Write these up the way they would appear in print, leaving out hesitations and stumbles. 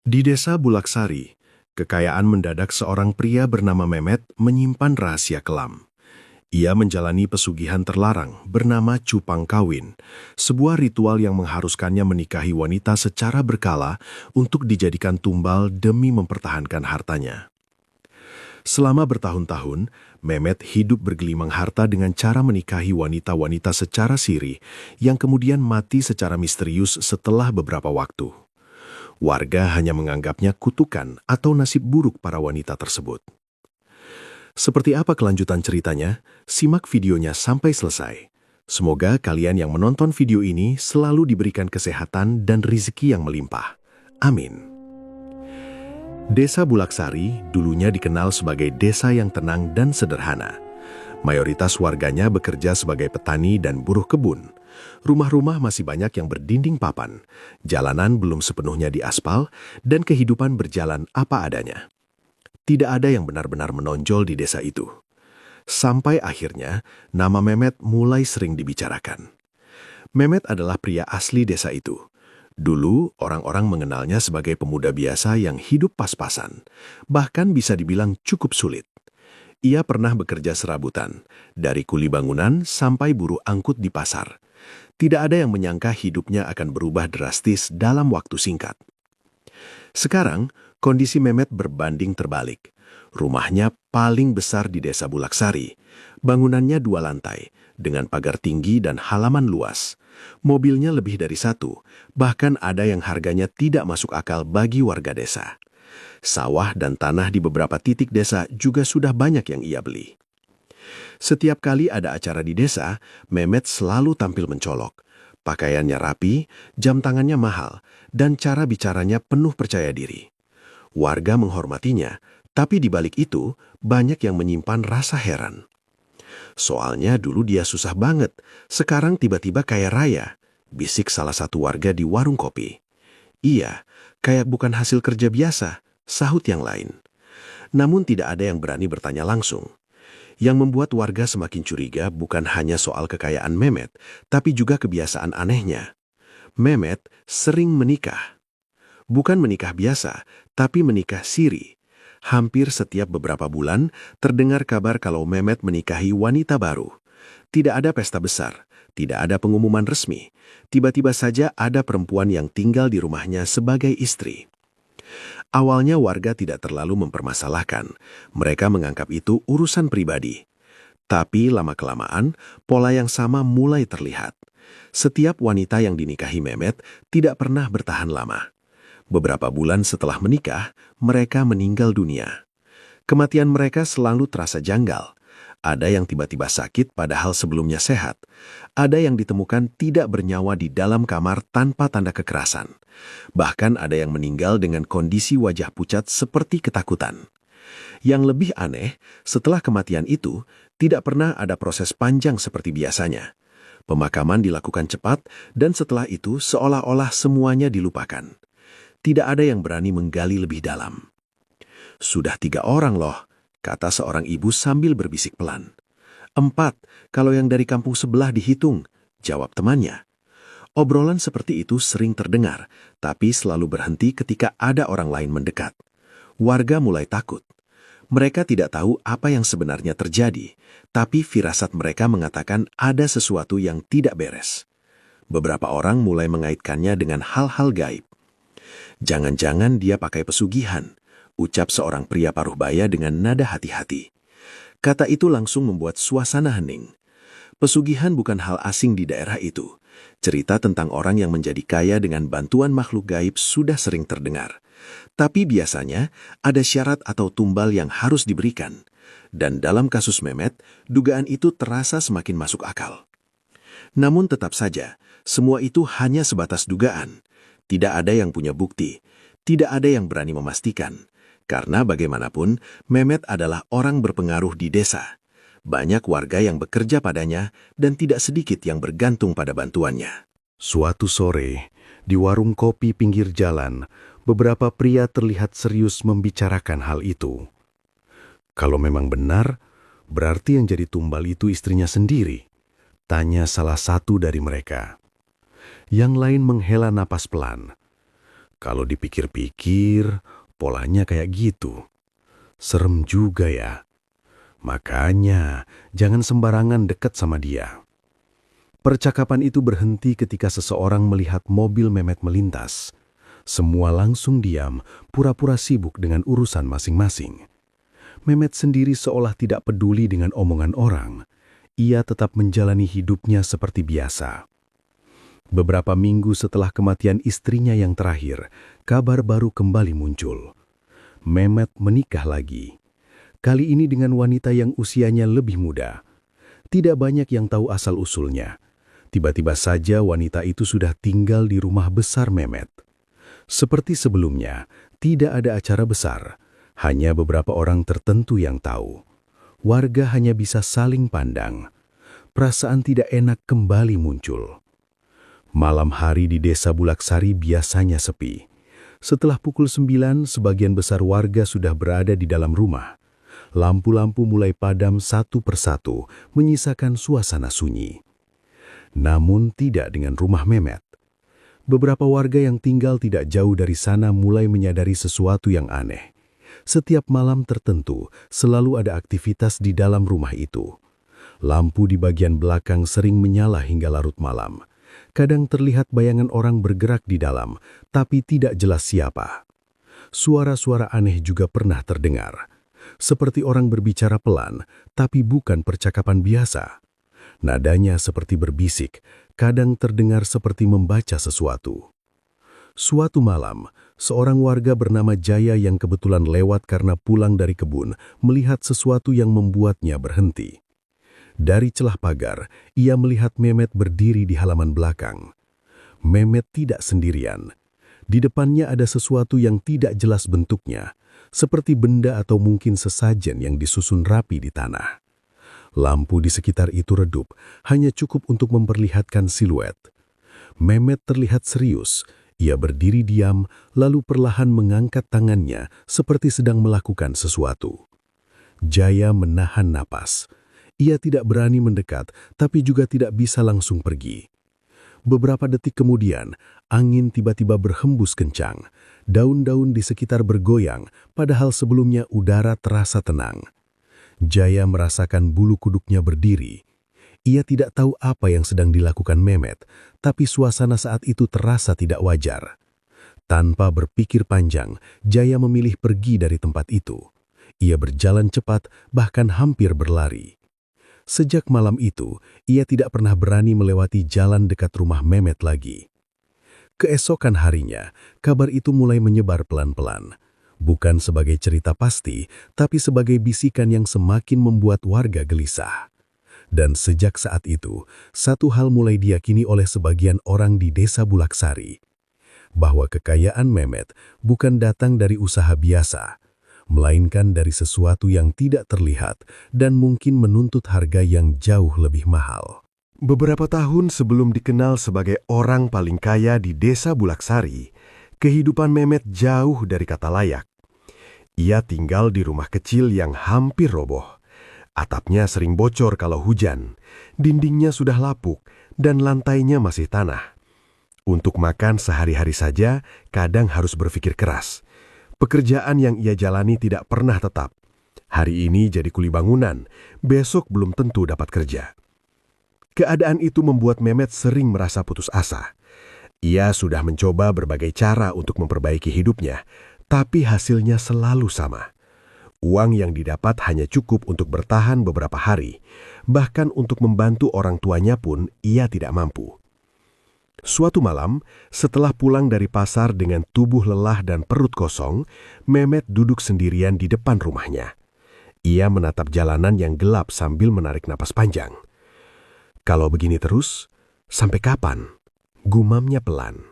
Di desa Bulaksari, kekayaan mendadak seorang pria bernama Mehmet menyimpan rahasia kelam. Ia menjalani pesugihan terlarang bernama cupang kawin, sebuah ritual yang mengharuskannya menikahi wanita secara berkala untuk dijadikan tumbal demi mempertahankan hartanya. Selama bertahun-tahun, Mehmet hidup bergelimang harta dengan cara menikahi wanita-wanita secara siri yang kemudian mati secara misterius setelah beberapa waktu. Warga hanya menganggapnya kutukan atau nasib buruk para wanita tersebut. Seperti apa kelanjutan ceritanya? Simak videonya sampai selesai. Semoga kalian yang menonton video ini selalu diberikan kesehatan dan rezeki yang melimpah. Amin. Desa Bulaksari dulunya dikenal sebagai desa yang tenang dan sederhana. Mayoritas warganya bekerja sebagai petani dan buruh kebun. Rumah-rumah masih banyak yang berdinding papan, jalanan belum sepenuhnya diaspal, dan kehidupan berjalan apa adanya. Tidak ada yang benar-benar menonjol di desa itu. Sampai akhirnya, nama Mehmet mulai sering dibicarakan. Mehmet adalah pria asli desa itu. Dulu, orang-orang mengenalnya sebagai pemuda biasa yang hidup pas-pasan, bahkan bisa dibilang cukup sulit. Ia pernah bekerja serabutan, dari kuli bangunan sampai buruh angkut di pasar. Tidak ada yang menyangka hidupnya akan berubah drastis dalam waktu singkat. Sekarang, kondisi Mehmet berbanding terbalik. Rumahnya paling besar di desa Bulaksari. Bangunannya 2 lantai, dengan pagar tinggi dan halaman luas. Mobilnya lebih dari 1, bahkan ada yang harganya tidak masuk akal bagi warga desa. Sawah dan tanah di beberapa titik desa juga sudah banyak yang ia beli. Setiap kali ada acara di desa, Mehmet selalu tampil mencolok. Pakaiannya rapi, jam tangannya mahal, dan cara bicaranya penuh percaya diri. Warga menghormatinya, tapi di balik itu banyak yang menyimpan rasa heran. Soalnya dulu dia susah banget, sekarang tiba-tiba kaya raya, bisik salah satu warga di warung kopi. Iya, kayak bukan hasil kerja biasa, sahut yang lain. Namun tidak ada yang berani bertanya langsung. Yang membuat warga semakin curiga bukan hanya soal kekayaan Mehmet, tapi juga kebiasaan anehnya. Mehmet sering menikah. Bukan menikah biasa, tapi menikah siri. Hampir setiap beberapa bulan, terdengar kabar kalau Mehmet menikahi wanita baru. Tidak ada pesta besar, tidak ada pengumuman resmi. Tiba-tiba saja ada perempuan yang tinggal di rumahnya sebagai istri. Awalnya warga tidak terlalu mempermasalahkan. Mereka menganggap itu urusan pribadi. Tapi lama-kelamaan, pola yang sama mulai terlihat. Setiap wanita yang dinikahi Mehmet tidak pernah bertahan lama. Beberapa bulan setelah menikah, mereka meninggal dunia. Kematian mereka selalu terasa janggal. Ada yang tiba-tiba sakit padahal sebelumnya sehat. Ada yang ditemukan tidak bernyawa di dalam kamar tanpa tanda kekerasan. Bahkan ada yang meninggal dengan kondisi wajah pucat seperti ketakutan. Yang lebih aneh, setelah kematian itu, tidak pernah ada proses panjang seperti biasanya. Pemakaman dilakukan cepat dan setelah itu seolah-olah semuanya dilupakan. Tidak ada yang berani menggali lebih dalam. Sudah 3 orang loh, kata seorang ibu sambil berbisik pelan. 4, kalau yang dari kampung sebelah dihitung, jawab temannya. Obrolan seperti itu sering terdengar, tapi selalu berhenti ketika ada orang lain mendekat. Warga mulai takut. Mereka tidak tahu apa yang sebenarnya terjadi, tapi firasat mereka mengatakan ada sesuatu yang tidak beres. Beberapa orang mulai mengaitkannya dengan hal-hal gaib. Jangan-jangan dia pakai pesugihan, ucap seorang pria paruhbaya dengan nada hati-hati. Kata itu langsung membuat suasana hening. Pesugihan bukan hal asing di daerah itu. Cerita tentang orang yang menjadi kaya dengan bantuan makhluk gaib sudah sering terdengar. Tapi biasanya ada syarat atau tumbal yang harus diberikan. Dan dalam kasus Mehmet, dugaan itu terasa semakin masuk akal. Namun tetap saja, semua itu hanya sebatas dugaan. Tidak ada yang punya bukti, tidak ada yang berani memastikan. Karena bagaimanapun, Mehmet adalah orang berpengaruh di desa. Banyak warga yang bekerja padanya dan tidak sedikit yang bergantung pada bantuannya. Suatu sore, di warung kopi pinggir jalan, beberapa pria terlihat serius membicarakan hal itu. Kalau memang benar, berarti yang jadi tumbal itu istrinya sendiri, tanya salah satu dari mereka. Yang lain menghela napas pelan. Kalau dipikir-pikir, polanya kayak gitu. Serem juga ya. Makanya, jangan sembarangan dekat sama dia. Percakapan itu berhenti ketika seseorang melihat mobil Mehmet melintas. Semua langsung diam, pura-pura sibuk dengan urusan masing-masing. Mehmet sendiri seolah tidak peduli dengan omongan orang. Ia tetap menjalani hidupnya seperti biasa. Beberapa minggu setelah kematian istrinya yang terakhir, kabar baru kembali muncul. Mehmet menikah lagi. Kali ini dengan wanita yang usianya lebih muda. Tidak banyak yang tahu asal-usulnya. Tiba-tiba saja wanita itu sudah tinggal di rumah besar Mehmet. Seperti sebelumnya, tidak ada acara besar. Hanya beberapa orang tertentu yang tahu. Warga hanya bisa saling pandang. Perasaan tidak enak kembali muncul. Malam hari di Desa Bulaksari biasanya sepi. Setelah pukul 9, sebagian besar warga sudah berada di dalam rumah. Lampu-lampu mulai padam satu persatu, menyisakan suasana sunyi. Namun tidak dengan rumah Mehmet. Beberapa warga yang tinggal tidak jauh dari sana mulai menyadari sesuatu yang aneh. Setiap malam tertentu, selalu ada aktivitas di dalam rumah itu. Lampu di bagian belakang sering menyala hingga larut malam. Kadang terlihat bayangan orang bergerak di dalam, tapi tidak jelas siapa. Suara-suara aneh juga pernah terdengar. Seperti orang berbicara pelan, tapi bukan percakapan biasa. Nadanya seperti berbisik, kadang terdengar seperti membaca sesuatu. Suatu malam, seorang warga bernama Jaya yang kebetulan lewat karena pulang dari kebun, melihat sesuatu yang membuatnya berhenti. Dari celah pagar, ia melihat Mehmet berdiri di halaman belakang. Mehmet tidak sendirian. Di depannya ada sesuatu yang tidak jelas bentuknya, seperti benda atau mungkin sesajen yang disusun rapi di tanah. Lampu di sekitar itu redup, hanya cukup untuk memperlihatkan siluet. Mehmet terlihat serius. Ia berdiri diam, lalu perlahan mengangkat tangannya seperti sedang melakukan sesuatu. Jaya menahan napas. Ia tidak berani mendekat, tapi juga tidak bisa langsung pergi. Beberapa detik kemudian, angin tiba-tiba berhembus kencang. Daun-daun di sekitar bergoyang, padahal sebelumnya udara terasa tenang. Jaya merasakan bulu kuduknya berdiri. Ia tidak tahu apa yang sedang dilakukan Mehmet, tapi suasana saat itu terasa tidak wajar. Tanpa berpikir panjang, Jaya memilih pergi dari tempat itu. Ia berjalan cepat, bahkan hampir berlari. Sejak malam itu, ia tidak pernah berani melewati jalan dekat rumah Mehmet lagi. Keesokan harinya, kabar itu mulai menyebar pelan-pelan. Bukan sebagai cerita pasti, tapi sebagai bisikan yang semakin membuat warga gelisah. Dan sejak saat itu, satu hal mulai diyakini oleh sebagian orang di Desa Bulaksari. Bahwa kekayaan Mehmet bukan datang dari usaha biasa, melainkan dari sesuatu yang tidak terlihat dan mungkin menuntut harga yang jauh lebih mahal. Beberapa tahun sebelum dikenal sebagai orang paling kaya di Desa Bulaksari, kehidupan Mehmet jauh dari kata layak. Ia tinggal di rumah kecil yang hampir roboh. Atapnya sering bocor kalau hujan, dindingnya sudah lapuk, dan lantainya masih tanah. Untuk makan sehari-hari saja, kadang harus berpikir keras. Pekerjaan yang ia jalani tidak pernah tetap. Hari ini jadi kuli bangunan, besok belum tentu dapat kerja. Keadaan itu membuat Mehmet sering merasa putus asa. Ia sudah mencoba berbagai cara untuk memperbaiki hidupnya, tapi hasilnya selalu sama. Uang yang didapat hanya cukup untuk bertahan beberapa hari, bahkan untuk membantu orang tuanya pun ia tidak mampu. Suatu malam, setelah pulang dari pasar dengan tubuh lelah dan perut kosong, Mehmet duduk sendirian di depan rumahnya. Ia menatap jalanan yang gelap sambil menarik napas panjang. Kalau begini terus, sampai kapan? Gumamnya pelan.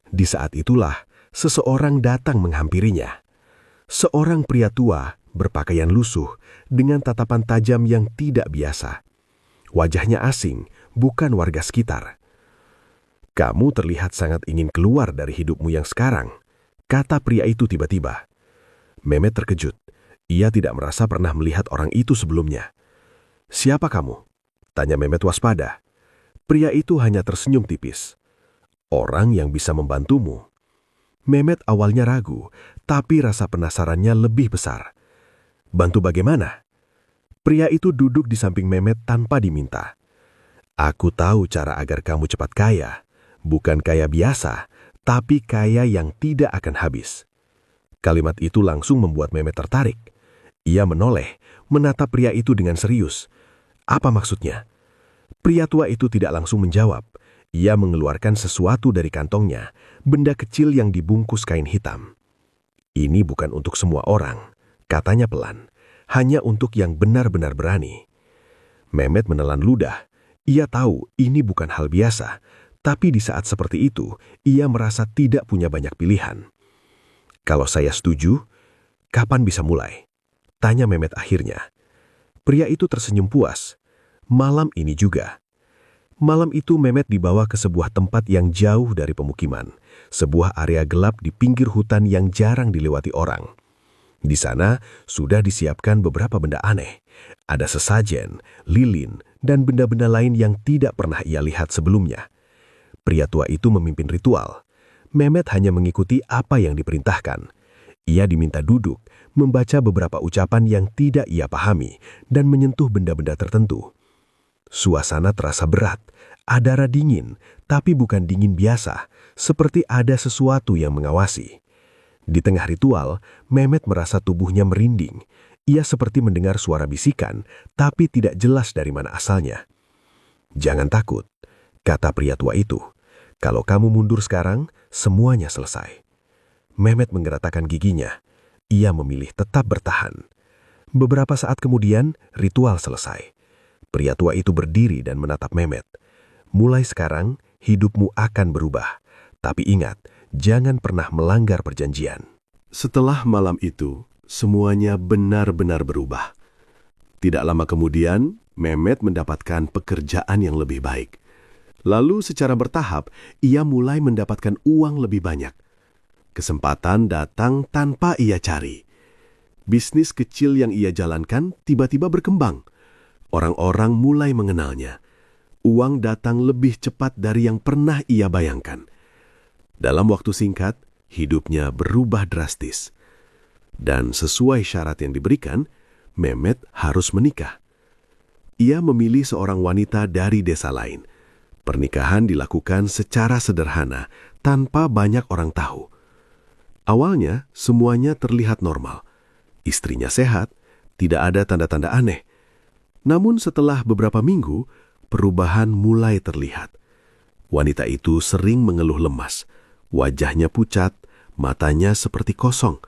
Di saat itulah, seseorang datang menghampirinya. Seorang pria tua, berpakaian lusuh, dengan tatapan tajam yang tidak biasa. Wajahnya asing, bukan warga sekitar. "Kamu terlihat sangat ingin keluar dari hidupmu yang sekarang," kata pria itu tiba-tiba. Mehmet terkejut. Ia tidak merasa pernah melihat orang itu sebelumnya. "Siapa kamu?" tanya Mehmet waspada. Pria itu hanya tersenyum tipis. "Orang yang bisa membantumu." Mehmet awalnya ragu, tapi rasa penasarannya lebih besar. Bantu bagaimana? Pria itu duduk di samping Mehmet tanpa diminta. Aku tahu cara agar kamu cepat kaya. Bukan kaya biasa, tapi kaya yang tidak akan habis. Kalimat itu langsung membuat Mehmet tertarik. Ia menoleh, menatap pria itu dengan serius. Apa maksudnya? Pria tua itu tidak langsung menjawab. Ia mengeluarkan sesuatu dari kantongnya, benda kecil yang dibungkus kain hitam. Ini bukan untuk semua orang, katanya pelan. Hanya untuk yang benar-benar berani. Mehmet menelan ludah. Ia tahu ini bukan hal biasa, tapi di saat seperti itu, ia merasa tidak punya banyak pilihan. Kalau saya setuju, kapan bisa mulai? Tanya Mehmet akhirnya. Pria itu tersenyum puas. Malam ini juga. Malam itu Mehmet dibawa ke sebuah tempat yang jauh dari pemukiman. Sebuah area gelap di pinggir hutan yang jarang dilewati orang. Di sana sudah disiapkan beberapa benda aneh. Ada sesajen, lilin, dan benda-benda lain yang tidak pernah ia lihat sebelumnya. Pria tua itu memimpin ritual. Mehmet hanya mengikuti apa yang diperintahkan. Ia diminta duduk, membaca beberapa ucapan yang tidak ia pahami, dan menyentuh benda-benda tertentu. Suasana terasa berat, adara dingin, tapi bukan dingin biasa, seperti ada sesuatu yang mengawasi. Di tengah ritual, Mehmet merasa tubuhnya merinding. Ia seperti mendengar suara bisikan, tapi tidak jelas dari mana asalnya. Jangan takut, kata pria tua itu. Kalau kamu mundur sekarang, semuanya selesai. Mehmet menggerakkan giginya. Ia memilih tetap bertahan. Beberapa saat kemudian, ritual selesai. Pria tua itu berdiri dan menatap Mehmet. Mulai sekarang, hidupmu akan berubah. Tapi ingat, jangan pernah melanggar perjanjian. Setelah malam itu, semuanya benar-benar berubah. Tidak lama kemudian, Mehmet mendapatkan pekerjaan yang lebih baik. Lalu secara bertahap, ia mulai mendapatkan uang lebih banyak. Kesempatan datang tanpa ia cari. Bisnis kecil yang ia jalankan tiba-tiba berkembang. Orang-orang mulai mengenalnya. Uang datang lebih cepat dari yang pernah ia bayangkan. Dalam waktu singkat, hidupnya berubah drastis. Dan sesuai syarat yang diberikan, Mehmet harus menikah. Ia memilih seorang wanita dari desa lain. Pernikahan dilakukan secara sederhana, tanpa banyak orang tahu. Awalnya, semuanya terlihat normal. Istrinya sehat, tidak ada tanda-tanda aneh. Namun setelah beberapa minggu, perubahan mulai terlihat. Wanita itu sering mengeluh lemas. Wajahnya pucat, matanya seperti kosong.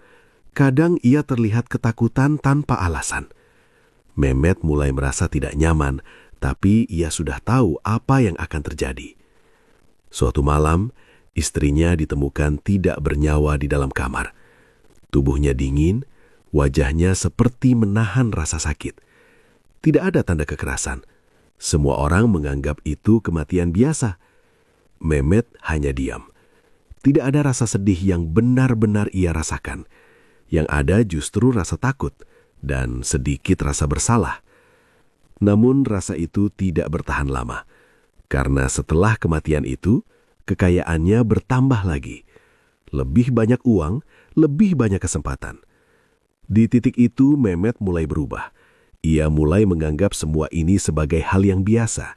Kadang ia terlihat ketakutan tanpa alasan. Mehmet mulai merasa tidak nyaman, tapi ia sudah tahu apa yang akan terjadi. Suatu malam, istrinya ditemukan tidak bernyawa di dalam kamar. Tubuhnya dingin, wajahnya seperti menahan rasa sakit. Tidak ada tanda kekerasan. Semua orang menganggap itu kematian biasa. Mehmet hanya diam. Tidak ada rasa sedih yang benar-benar ia rasakan. Yang ada justru rasa takut dan sedikit rasa bersalah. Namun rasa itu tidak bertahan lama. Karena setelah kematian itu, kekayaannya bertambah lagi. Lebih banyak uang, lebih banyak kesempatan. Di titik itu Mehmet mulai berubah. Ia mulai menganggap semua ini sebagai hal yang biasa.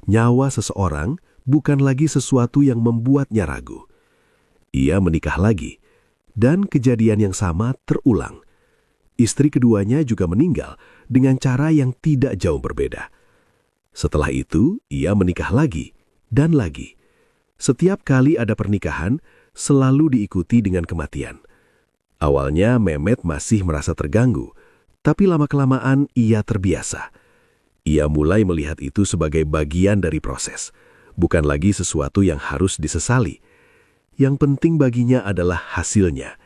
Nyawa seseorang bukan lagi sesuatu yang membuatnya ragu. Ia menikah lagi, dan kejadian yang sama terulang. Istri keduanya juga meninggal dengan cara yang tidak jauh berbeda. Setelah itu, ia menikah lagi dan lagi. Setiap kali ada pernikahan, selalu diikuti dengan kematian. Awalnya Mehmet masih merasa terganggu, tapi lama-kelamaan ia terbiasa. Ia mulai melihat itu sebagai bagian dari proses, bukan lagi sesuatu yang harus disesali. Yang penting baginya adalah hasilnya,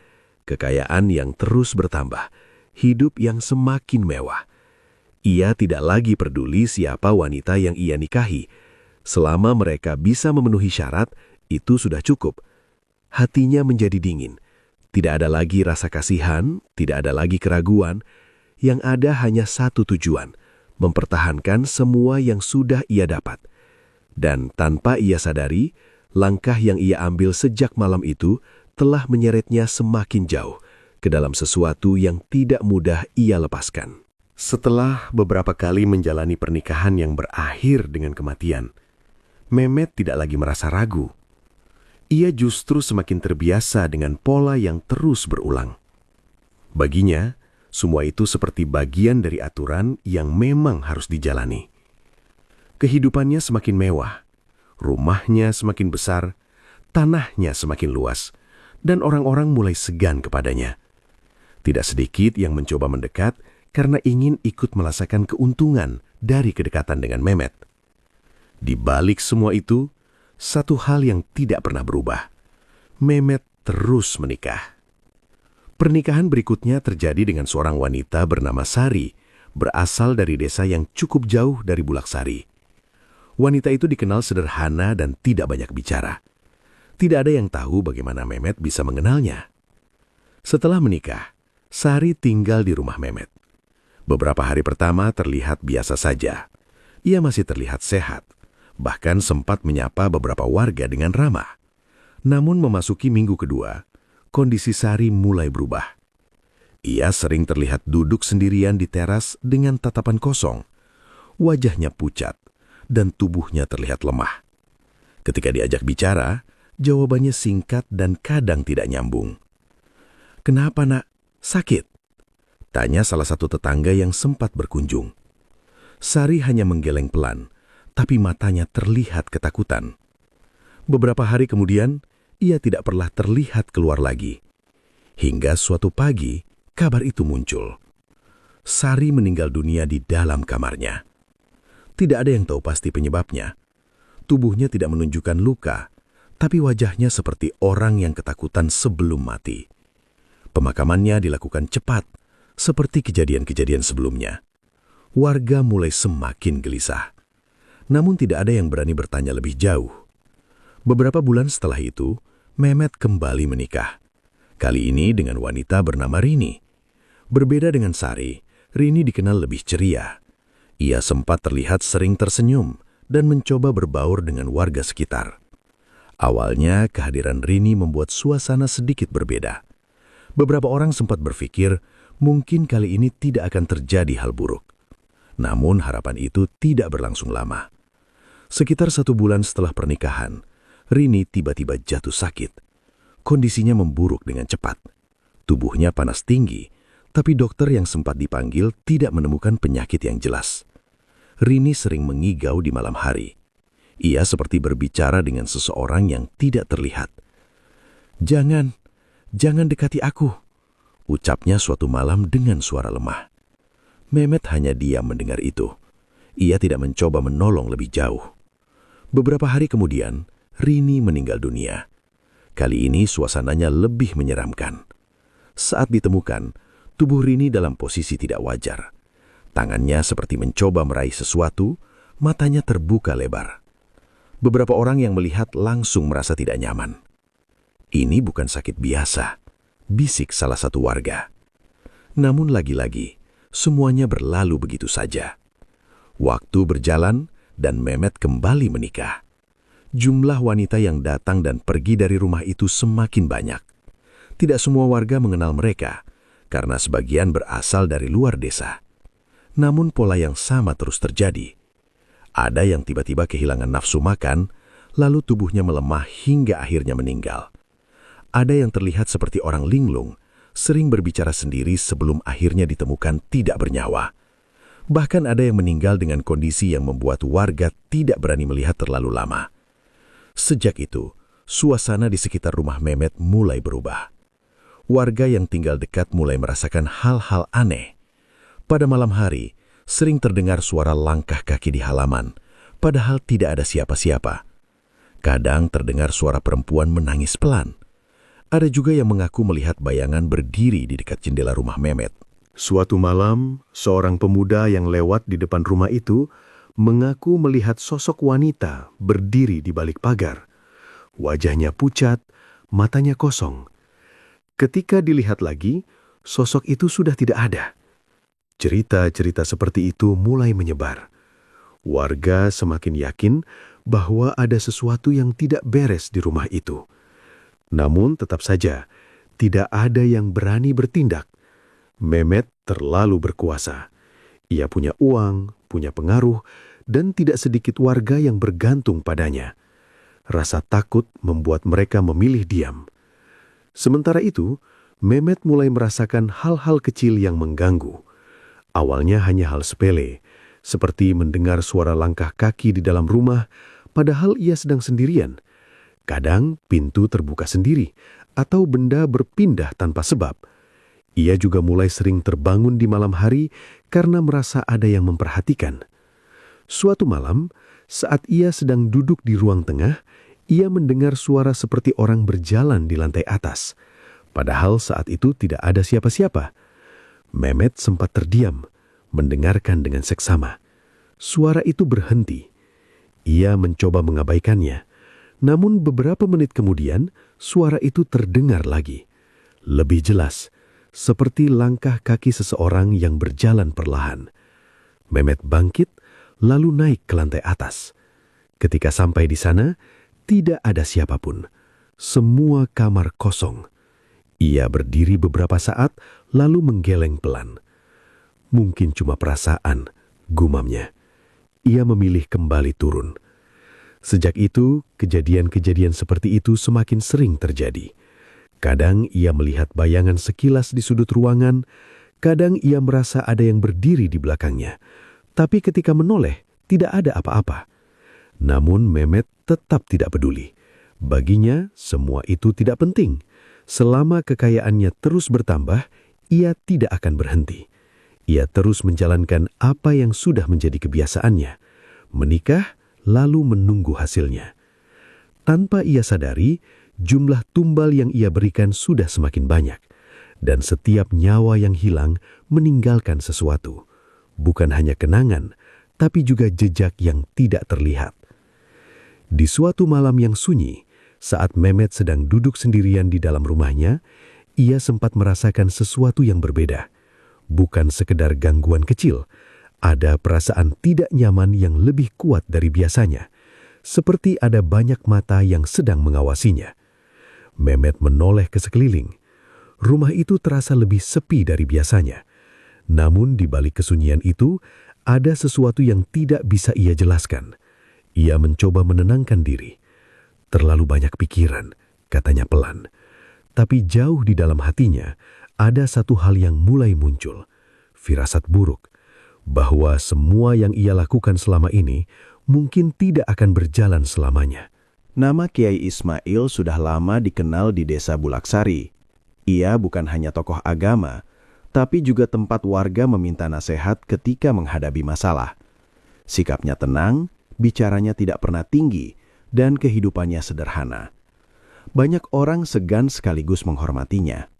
kekayaan yang terus bertambah, hidup yang semakin mewah. Ia tidak lagi peduli siapa wanita yang ia nikahi. Selama mereka bisa memenuhi syarat, itu sudah cukup. Hatinya menjadi dingin. Tidak ada lagi rasa kasihan, tidak ada lagi keraguan. Yang ada hanya satu tujuan, mempertahankan semua yang sudah ia dapat. Dan tanpa ia sadari, langkah yang ia ambil sejak malam itu telah menyeretnya semakin jauh ke dalam sesuatu yang tidak mudah ia lepaskan. Setelah beberapa kali menjalani pernikahan yang berakhir dengan kematian, Mehmet tidak lagi merasa ragu. Ia justru semakin terbiasa dengan pola yang terus berulang. Baginya, semua itu seperti bagian dari aturan yang memang harus dijalani. Kehidupannya semakin mewah, rumahnya semakin besar, tanahnya semakin luas, dan orang-orang mulai segan kepadanya. Tidak sedikit yang mencoba mendekat karena ingin ikut merasakan keuntungan dari kedekatan dengan Mehmet. Di balik semua itu, satu hal yang tidak pernah berubah. Mehmet terus menikah. Pernikahan berikutnya terjadi dengan seorang wanita bernama Sari, berasal dari desa yang cukup jauh dari Bulaksari. Wanita itu dikenal sederhana dan tidak banyak bicara. Tidak ada yang tahu bagaimana Mehmet bisa mengenalnya. Setelah menikah, Sari tinggal di rumah Mehmet. Beberapa hari pertama terlihat biasa saja. Ia masih terlihat sehat, bahkan sempat menyapa beberapa warga dengan ramah. Namun memasuki minggu kedua, kondisi Sari mulai berubah. Ia sering terlihat duduk sendirian di teras dengan tatapan kosong. Wajahnya pucat dan tubuhnya terlihat lemah. Ketika diajak bicara, jawabannya singkat dan kadang tidak nyambung. "Kenapa, Nak? Sakit?" tanya salah satu tetangga yang sempat berkunjung. Sari hanya menggeleng pelan, tapi matanya terlihat ketakutan. Beberapa hari kemudian, ia tidak pernah terlihat keluar lagi. Hingga suatu pagi, kabar itu muncul. Sari meninggal dunia di dalam kamarnya. Tidak ada yang tahu pasti penyebabnya. Tubuhnya tidak menunjukkan luka, tapi wajahnya seperti orang yang ketakutan sebelum mati. Pemakamannya dilakukan cepat, seperti kejadian-kejadian sebelumnya. Warga mulai semakin gelisah. Namun tidak ada yang berani bertanya lebih jauh. Beberapa bulan setelah itu, Mehmet kembali menikah. Kali ini dengan wanita bernama Rini. Berbeda dengan Sari, Rini dikenal lebih ceria. Ia sempat terlihat sering tersenyum dan mencoba berbaur dengan warga sekitar. Awalnya, kehadiran Rini membuat suasana sedikit berbeda. Beberapa orang sempat berpikir mungkin kali ini tidak akan terjadi hal buruk. Namun harapan itu tidak berlangsung lama. Sekitar 1 bulan setelah pernikahan, Rini tiba-tiba jatuh sakit. Kondisinya memburuk dengan cepat. Tubuhnya panas tinggi, tapi dokter yang sempat dipanggil tidak menemukan penyakit yang jelas. Rini sering mengigau di malam hari. Ia seperti berbicara dengan seseorang yang tidak terlihat. Jangan dekati aku," ucapnya suatu malam dengan suara lemah. Mehmet hanya diam mendengar itu. Ia tidak mencoba menolong lebih jauh. Beberapa hari kemudian, Rini meninggal dunia. Kali ini suasananya lebih menyeramkan. Saat ditemukan, tubuh Rini dalam posisi tidak wajar. Tangannya seperti mencoba meraih sesuatu, matanya terbuka lebar. Beberapa orang yang melihat langsung merasa tidak nyaman. "Ini bukan sakit biasa," bisik salah satu warga. Namun lagi-lagi, semuanya berlalu begitu saja. Waktu berjalan dan Mehmet kembali menikah. Jumlah wanita yang datang dan pergi dari rumah itu semakin banyak. Tidak semua warga mengenal mereka, karena sebagian berasal dari luar desa. Namun pola yang sama terus terjadi. Ada yang tiba-tiba kehilangan nafsu makan, lalu tubuhnya melemah hingga akhirnya meninggal. Ada yang terlihat seperti orang linglung, sering berbicara sendiri sebelum akhirnya ditemukan tidak bernyawa. Bahkan ada yang meninggal dengan kondisi yang membuat warga tidak berani melihat terlalu lama. Sejak itu, suasana di sekitar rumah Mehmet mulai berubah. Warga yang tinggal dekat mulai merasakan hal-hal aneh. Pada malam hari, sering terdengar suara langkah kaki di halaman, padahal tidak ada siapa-siapa. Kadang terdengar suara perempuan menangis pelan. Ada juga yang mengaku melihat bayangan berdiri di dekat jendela rumah Mehmet. Suatu malam, seorang pemuda yang lewat di depan rumah itu mengaku melihat sosok wanita berdiri di balik pagar. Wajahnya pucat, matanya kosong. Ketika dilihat lagi, sosok itu sudah tidak ada. Cerita-cerita seperti itu mulai menyebar. Warga semakin yakin bahwa ada sesuatu yang tidak beres di rumah itu. Namun tetap saja, tidak ada yang berani bertindak. Mehmet terlalu berkuasa. Ia punya uang, punya pengaruh, dan tidak sedikit warga yang bergantung padanya. Rasa takut membuat mereka memilih diam. Sementara itu, Mehmet mulai merasakan hal-hal kecil yang mengganggu. Awalnya hanya hal sepele, seperti mendengar suara langkah kaki di dalam rumah, padahal ia sedang sendirian. Kadang pintu terbuka sendiri, atau benda berpindah tanpa sebab. Ia juga mulai sering terbangun di malam hari karena merasa ada yang memperhatikan. Suatu malam, saat ia sedang duduk di ruang tengah, ia mendengar suara seperti orang berjalan di lantai atas. Padahal saat itu tidak ada siapa-siapa. Mehmet sempat terdiam, mendengarkan dengan seksama. Suara itu berhenti. Ia mencoba mengabaikannya. Namun beberapa menit kemudian, suara itu terdengar lagi. Lebih jelas, seperti langkah kaki seseorang yang berjalan perlahan. Mehmet bangkit, lalu naik ke lantai atas. Ketika sampai di sana, tidak ada siapapun. Semua kamar kosong. Ia berdiri beberapa saat, lalu menggeleng pelan. Mungkin cuma perasaan, gumamnya. Ia memilih kembali turun. Sejak itu, kejadian-kejadian seperti itu semakin sering terjadi. Kadang ia melihat bayangan sekilas di sudut ruangan, kadang ia merasa ada yang berdiri di belakangnya. Tapi ketika menoleh, tidak ada apa-apa. Namun Mehmet tetap tidak peduli. Baginya, semua itu tidak penting. Selama kekayaannya terus bertambah, ia tidak akan berhenti. Ia terus menjalankan apa yang sudah menjadi kebiasaannya. Menikah, lalu menunggu hasilnya. Tanpa ia sadari, jumlah tumbal yang ia berikan sudah semakin banyak. Dan setiap nyawa yang hilang meninggalkan sesuatu. Bukan hanya kenangan, tapi juga jejak yang tidak terlihat. Di suatu malam yang sunyi, saat Mehmet sedang duduk sendirian di dalam rumahnya, ia sempat merasakan sesuatu yang berbeda. Bukan sekedar gangguan kecil, ada perasaan tidak nyaman yang lebih kuat dari biasanya, seperti ada banyak mata yang sedang mengawasinya. Mehmet menoleh ke sekeliling. Rumah itu terasa lebih sepi dari biasanya. Namun di balik kesunyian itu, ada sesuatu yang tidak bisa ia jelaskan. Ia mencoba menenangkan diri. Terlalu banyak pikiran, katanya pelan. Tapi jauh di dalam hatinya, ada satu hal yang mulai muncul. Firasat buruk. Bahwa semua yang ia lakukan selama ini mungkin tidak akan berjalan selamanya. Nama Kiai Ismail sudah lama dikenal di desa Bulaksari. Ia bukan hanya tokoh agama, tapi juga tempat warga meminta nasihat ketika menghadapi masalah. Sikapnya tenang, bicaranya tidak pernah tinggi, dan kehidupannya sederhana. Banyak orang segan sekaligus menghormatinya.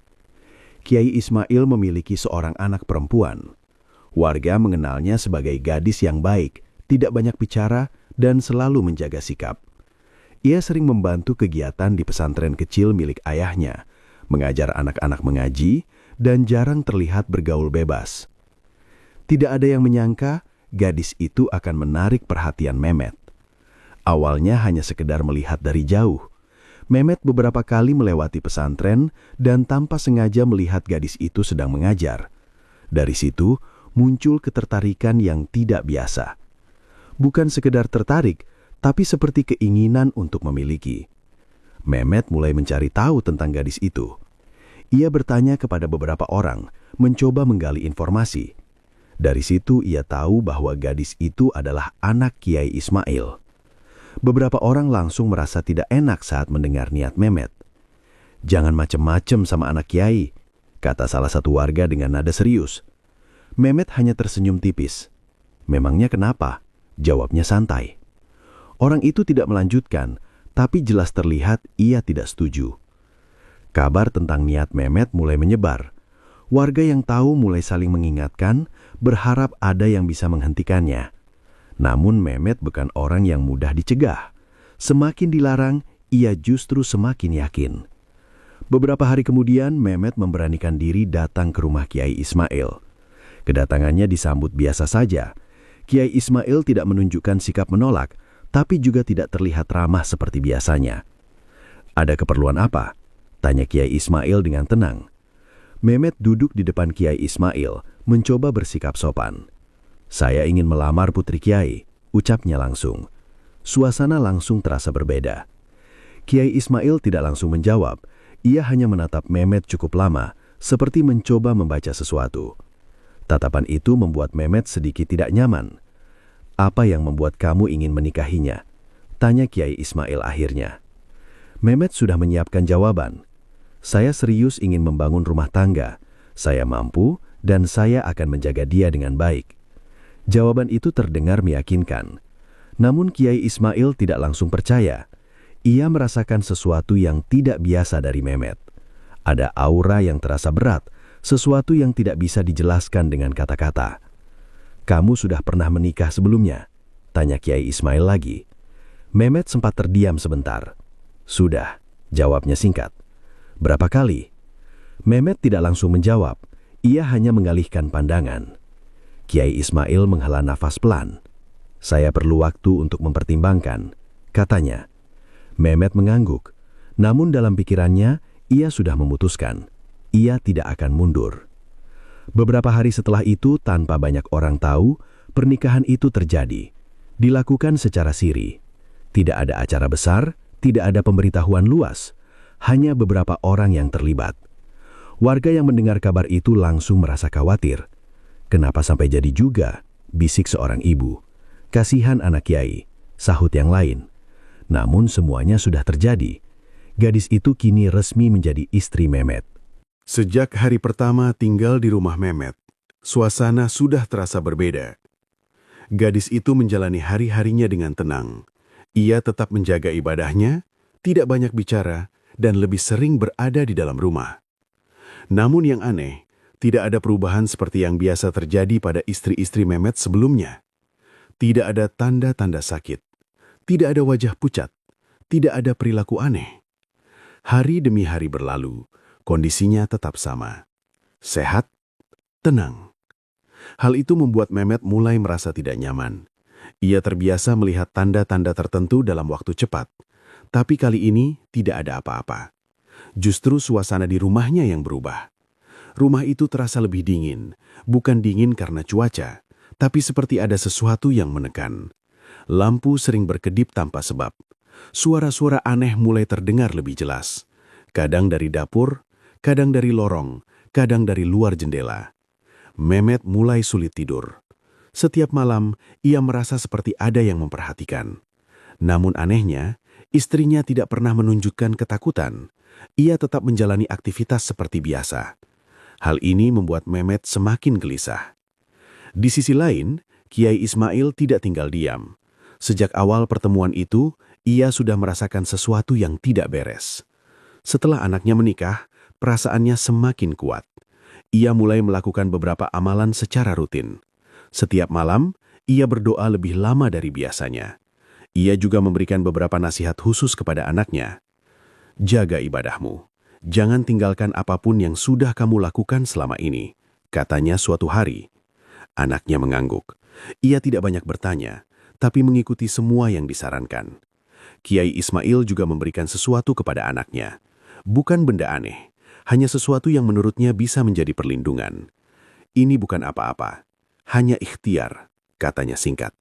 Kiai Ismail memiliki seorang anak perempuan. Warga mengenalnya sebagai gadis yang baik, tidak banyak bicara, dan selalu menjaga sikap. Ia sering membantu kegiatan di pesantren kecil milik ayahnya, mengajar anak-anak mengaji, dan jarang terlihat bergaul bebas. Tidak ada yang menyangka gadis itu akan menarik perhatian Mehmet. Awalnya hanya sekedar melihat dari jauh. Mehmet beberapa kali melewati pesantren dan tanpa sengaja melihat gadis itu sedang mengajar. Dari situ, muncul ketertarikan yang tidak biasa. Bukan sekedar tertarik, tapi seperti keinginan untuk memiliki. Mehmet mulai mencari tahu tentang gadis itu. Ia bertanya kepada beberapa orang, mencoba menggali informasi. Dari situ ia tahu bahwa gadis itu adalah anak Kiai Ismail. Beberapa orang langsung merasa tidak enak saat mendengar niat Mehmet. "Jangan macem-macem sama anak Kiai," kata salah satu warga dengan nada serius. Mehmet hanya tersenyum tipis. "Memangnya kenapa?" jawabnya santai. Orang itu tidak melanjutkan, tapi jelas terlihat ia tidak setuju. Kabar tentang niat Mehmet mulai menyebar. Warga yang tahu mulai saling mengingatkan, berharap ada yang bisa menghentikannya. Namun Mehmet bukan orang yang mudah dicegah. Semakin dilarang, ia justru semakin yakin. Beberapa hari kemudian, Mehmet memberanikan diri datang ke rumah Kiai Ismail. Kedatangannya disambut biasa saja. Kiai Ismail tidak menunjukkan sikap menolak, tapi juga tidak terlihat ramah seperti biasanya. "Ada keperluan apa?" tanya Kiai Ismail dengan tenang. Mehmet duduk di depan Kiai Ismail, mencoba bersikap sopan. "Saya ingin melamar putri Kiai," ucapnya langsung. Suasana langsung terasa berbeda. Kiai Ismail tidak langsung menjawab. Ia hanya menatap Mehmet cukup lama, seperti mencoba membaca sesuatu. Tatapan itu membuat Mehmet sedikit tidak nyaman. "Apa yang membuat kamu ingin menikahinya?" tanya Kiai Ismail akhirnya. Mehmet sudah menyiapkan jawaban. "Saya serius ingin membangun rumah tangga. Saya mampu dan saya akan menjaga dia dengan baik." Jawaban itu terdengar meyakinkan. Namun Kiai Ismail tidak langsung percaya. Ia merasakan sesuatu yang tidak biasa dari Mehmet. Ada aura yang terasa berat, sesuatu yang tidak bisa dijelaskan dengan kata-kata. "Kamu sudah pernah menikah sebelumnya?" tanya Kiai Ismail lagi. Mehmet sempat terdiam sebentar. "Sudah," jawabnya singkat. "Berapa kali?" Mehmet tidak langsung menjawab. Ia hanya mengalihkan pandangan. Kiai Ismail menghela nafas pelan. "Saya perlu waktu untuk mempertimbangkan," katanya. Mehmet mengangguk. Namun dalam pikirannya, ia sudah memutuskan. Ia tidak akan mundur. Beberapa hari setelah itu, tanpa banyak orang tahu, pernikahan itu terjadi. Dilakukan secara siri. Tidak ada acara besar, tidak ada pemberitahuan luas. Hanya beberapa orang yang terlibat. Warga yang mendengar kabar itu langsung merasa khawatir. "Kenapa sampai jadi juga?" bisik seorang ibu. "Kasihan anak Kiai," sahut yang lain. Namun semuanya sudah terjadi. Gadis itu kini resmi menjadi istri Mehmet. Sejak hari pertama tinggal di rumah Mehmet, suasana sudah terasa berbeda. Gadis itu menjalani hari-harinya dengan tenang. Ia tetap menjaga ibadahnya, tidak banyak bicara, dan lebih sering berada di dalam rumah. Namun yang aneh, tidak ada perubahan seperti yang biasa terjadi pada istri-istri Mehmet sebelumnya. Tidak ada tanda-tanda sakit, tidak ada wajah pucat, tidak ada perilaku aneh. Hari demi hari berlalu, kondisinya tetap sama. Sehat, tenang. Hal itu membuat Mehmet mulai merasa tidak nyaman. Ia terbiasa melihat tanda-tanda tertentu dalam waktu cepat. Tapi kali ini tidak ada apa-apa. Justru suasana di rumahnya yang berubah. Rumah itu terasa lebih dingin, bukan dingin karena cuaca, tapi seperti ada sesuatu yang menekan. Lampu sering berkedip tanpa sebab. Suara-suara aneh mulai terdengar lebih jelas. Kadang dari dapur, kadang dari lorong, kadang dari luar jendela. Mehmet mulai sulit tidur. Setiap malam, ia merasa seperti ada yang memperhatikan. Namun anehnya, istrinya tidak pernah menunjukkan ketakutan. Ia tetap menjalani aktivitas seperti biasa. Hal ini membuat Mehmet semakin gelisah. Di sisi lain, Kiai Ismail tidak tinggal diam. Sejak awal pertemuan itu, ia sudah merasakan sesuatu yang tidak beres. Setelah anaknya menikah, perasaannya semakin kuat. Ia mulai melakukan beberapa amalan secara rutin. Setiap malam, ia berdoa lebih lama dari biasanya. Ia juga memberikan beberapa nasihat khusus kepada anaknya. "Jaga ibadahmu. Jangan tinggalkan apapun yang sudah kamu lakukan selama ini," katanya suatu hari. Anaknya mengangguk. Ia tidak banyak bertanya, tapi mengikuti semua yang disarankan. Kiai Ismail juga memberikan sesuatu kepada anaknya. Bukan benda aneh, hanya sesuatu yang menurutnya bisa menjadi perlindungan. "Ini bukan apa-apa, hanya ikhtiar," katanya singkat.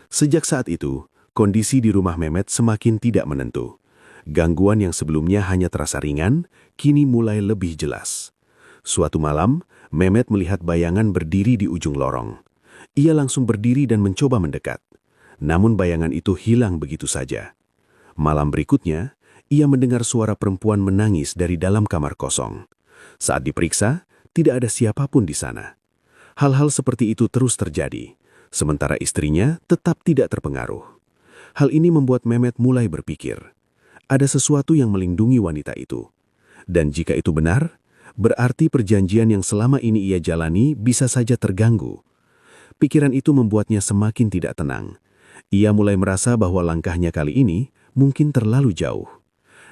Sejak saat itu, kondisi di rumah Mehmet semakin tidak menentu. Gangguan yang sebelumnya hanya terasa ringan, kini mulai lebih jelas. Suatu malam, Mehmet melihat bayangan berdiri di ujung lorong. Ia langsung berdiri dan mencoba mendekat. Namun bayangan itu hilang begitu saja. Malam berikutnya, ia mendengar suara perempuan menangis dari dalam kamar kosong. Saat diperiksa, tidak ada siapapun di sana. Hal-hal seperti itu terus terjadi, sementara istrinya tetap tidak terpengaruh. Hal ini membuat Mehmet mulai berpikir, ada sesuatu yang melindungi wanita itu. Dan jika itu benar, berarti perjanjian yang selama ini ia jalani bisa saja terganggu. Pikiran itu membuatnya semakin tidak tenang. Ia mulai merasa bahwa langkahnya kali ini mungkin terlalu jauh.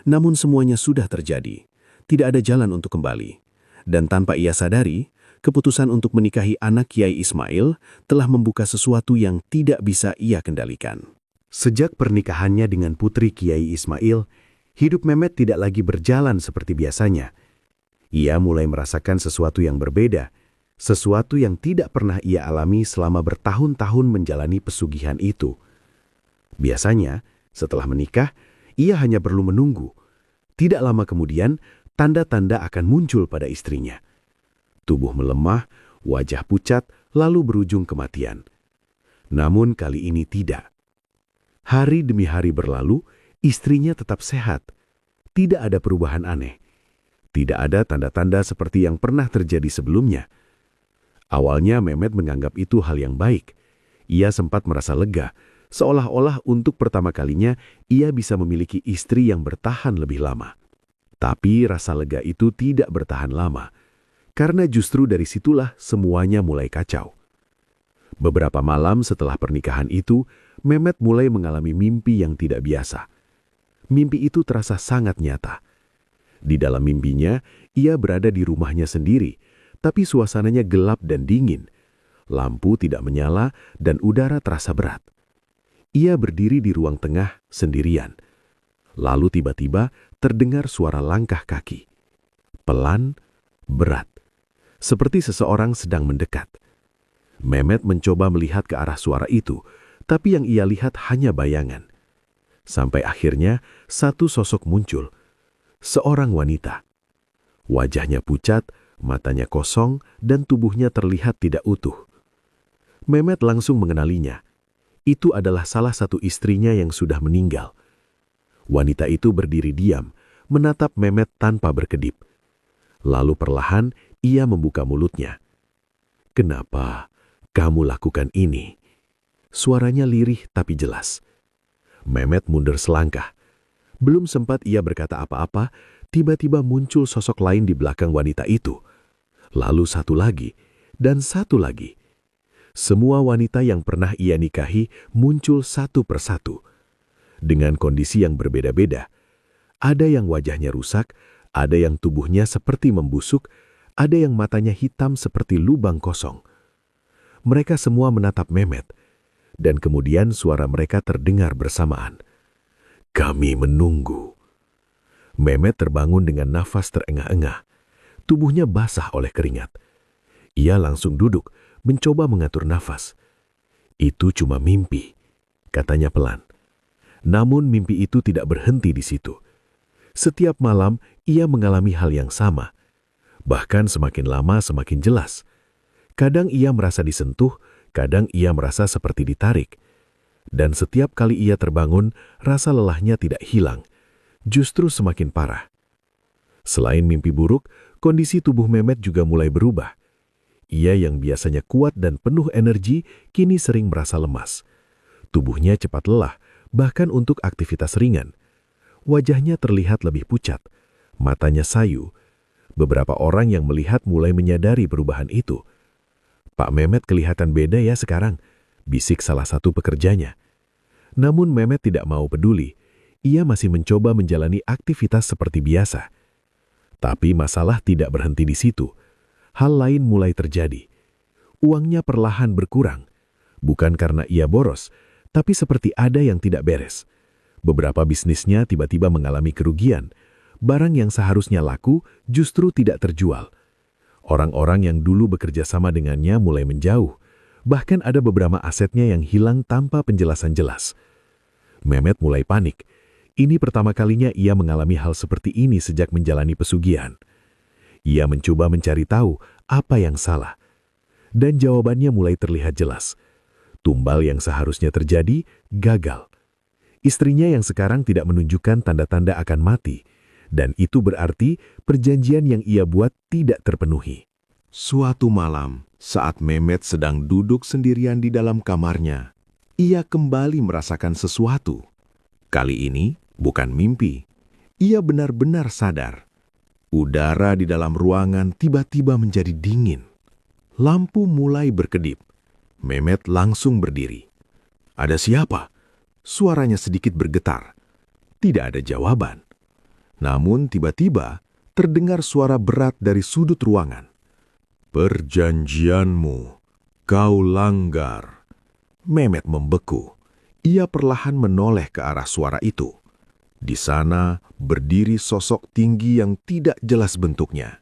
Namun semuanya sudah terjadi. Tidak ada jalan untuk kembali. Dan tanpa ia sadari, keputusan untuk menikahi anak Kiai Ismail telah membuka sesuatu yang tidak bisa ia kendalikan. Sejak pernikahannya dengan putri Kiai Ismail, Hidup Mehmet tidak lagi berjalan seperti biasanya. Ia mulai merasakan sesuatu yang berbeda, sesuatu yang tidak pernah ia alami selama bertahun-tahun menjalani pesugihan itu. Biasanya, setelah menikah, ia hanya perlu menunggu. Tidak lama kemudian, tanda-tanda akan muncul pada istrinya. Tubuh melemah, wajah pucat, lalu berujung kematian. Namun kali ini tidak. Hari demi hari berlalu, istrinya tetap sehat. Tidak ada perubahan aneh. Tidak ada tanda-tanda seperti yang pernah terjadi sebelumnya. Awalnya Mehmet menganggap itu hal yang baik. Ia sempat merasa lega, seolah-olah untuk pertama kalinya ia bisa memiliki istri yang bertahan lebih lama. Tapi rasa lega itu tidak bertahan lama, karena justru dari situlah semuanya mulai kacau. Beberapa malam setelah pernikahan itu, Mehmet mulai mengalami mimpi yang tidak biasa. Mimpi itu terasa sangat nyata. Di dalam mimpinya, ia berada di rumahnya sendiri, tapi suasananya gelap dan dingin. Lampu tidak menyala dan udara terasa berat. Ia berdiri di ruang tengah sendirian. Lalu tiba-tiba terdengar suara langkah kaki. Pelan, berat. Seperti seseorang sedang mendekat. Mehmet mencoba melihat ke arah suara itu, tapi yang ia lihat hanya bayangan. Sampai akhirnya satu sosok muncul. Seorang wanita. Wajahnya pucat, matanya kosong, dan tubuhnya terlihat tidak utuh. Mehmet langsung mengenalinya. Itu adalah salah satu istrinya yang sudah meninggal. Wanita itu berdiri diam, menatap Mehmet tanpa berkedip. Lalu perlahan ia membuka mulutnya. "Kenapa kamu lakukan ini?" Suaranya lirih tapi jelas. Mehmet mundur selangkah. Belum sempat ia berkata apa-apa, tiba-tiba muncul sosok lain di belakang wanita itu. Lalu satu lagi, dan satu lagi. Semua wanita yang pernah ia nikahi muncul satu persatu. Dengan kondisi yang berbeda-beda. Ada yang wajahnya rusak, ada yang tubuhnya seperti membusuk, ada yang matanya hitam seperti lubang kosong. Mereka semua menatap Mehmet. Dan kemudian suara mereka terdengar bersamaan. "Kami menunggu." Mehmet terbangun dengan nafas terengah-engah. Tubuhnya basah oleh keringat. Ia langsung duduk, mencoba mengatur nafas. "Itu cuma mimpi," katanya pelan. Namun mimpi itu tidak berhenti di situ. Setiap malam ia mengalami hal yang sama. Bahkan semakin lama semakin jelas. Kadang ia merasa disentuh, kadang ia merasa seperti ditarik. Dan setiap kali ia terbangun, rasa lelahnya tidak hilang, justru semakin parah. Selain mimpi buruk, kondisi tubuh Mehmet juga mulai berubah. Ia yang biasanya kuat dan penuh energi, kini sering merasa lemas. Tubuhnya cepat lelah, bahkan untuk aktivitas ringan. Wajahnya terlihat lebih pucat, matanya sayu. Beberapa orang yang melihat mulai menyadari perubahan itu. "Pak Mehmet kelihatan beda ya sekarang," bisik salah satu pekerjanya. Namun Mehmet tidak mau peduli. Ia masih mencoba menjalani aktivitas seperti biasa. Tapi masalah tidak berhenti di situ. Hal lain mulai terjadi. Uangnya perlahan berkurang. Bukan karena ia boros, tapi seperti ada yang tidak beres. Beberapa bisnisnya tiba-tiba mengalami kerugian. Barang yang seharusnya laku justru tidak terjual. Orang-orang yang dulu bekerja sama dengannya mulai menjauh. Bahkan ada beberapa asetnya yang hilang tanpa penjelasan jelas. Mehmet mulai panik. Ini pertama kalinya ia mengalami hal seperti ini sejak menjalani pesugihan. Ia mencoba mencari tahu apa yang salah. Dan jawabannya mulai terlihat jelas. Tumbal yang seharusnya terjadi, gagal. Istrinya yang sekarang tidak menunjukkan tanda-tanda akan mati. Dan itu berarti perjanjian yang ia buat tidak terpenuhi. Suatu malam, saat Mehmet sedang duduk sendirian di dalam kamarnya, ia kembali merasakan sesuatu. Kali ini bukan mimpi. Ia benar-benar sadar. Udara di dalam ruangan tiba-tiba menjadi dingin. Lampu mulai berkedip. Mehmet langsung berdiri. "Ada siapa?" Suaranya sedikit bergetar. Tidak ada jawaban. Namun tiba-tiba terdengar suara berat dari sudut ruangan. "Perjanjianmu, kau langgar." Mehmet membeku. Ia perlahan menoleh ke arah suara itu. Di sana berdiri sosok tinggi yang tidak jelas bentuknya.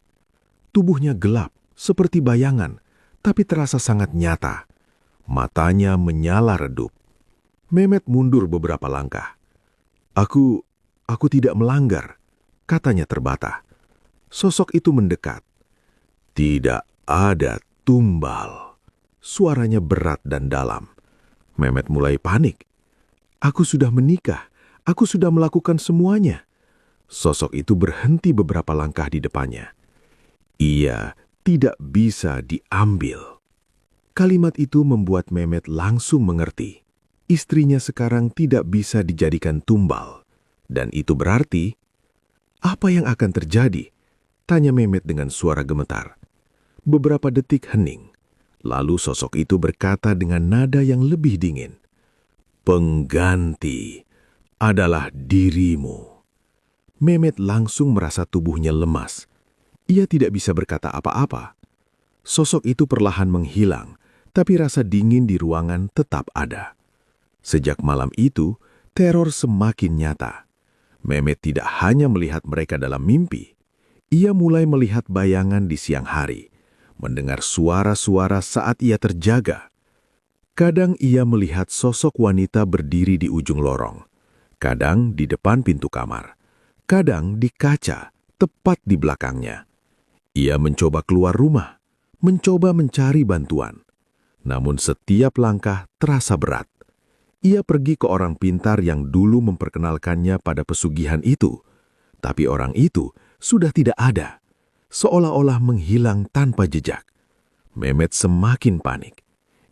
Tubuhnya gelap, seperti bayangan, tapi terasa sangat nyata. Matanya menyala redup. Mehmet mundur beberapa langkah. Aku tidak melanggar, katanya terbata. Sosok itu mendekat. Tidak ada tumbal. Suaranya berat dan dalam. Mehmet mulai panik. Aku sudah menikah. Aku sudah melakukan semuanya. Sosok itu berhenti beberapa langkah di depannya. Ia tidak bisa diambil. Kalimat itu membuat Mehmet langsung mengerti. Istrinya sekarang tidak bisa dijadikan tumbal. Dan itu berarti, apa yang akan terjadi? Tanya Mehmet dengan suara gemetar. Beberapa detik hening. Lalu sosok itu berkata dengan nada yang lebih dingin. Pengganti adalah dirimu. Mehmet langsung merasa tubuhnya lemas. Ia tidak bisa berkata apa-apa. Sosok itu perlahan menghilang, tapi rasa dingin di ruangan tetap ada. Sejak malam itu, teror semakin nyata. Mehmet tidak hanya melihat mereka dalam mimpi. Ia mulai melihat bayangan di siang hari, mendengar suara-suara saat ia terjaga. Kadang ia melihat sosok wanita berdiri di ujung lorong. Kadang di depan pintu kamar, kadang di kaca, tepat di belakangnya. Ia mencoba keluar rumah, mencoba mencari bantuan. Namun setiap langkah terasa berat. Ia pergi ke orang pintar yang dulu memperkenalkannya pada pesugihan itu. Tapi orang itu sudah tidak ada, seolah-olah menghilang tanpa jejak. Mehmet semakin panik.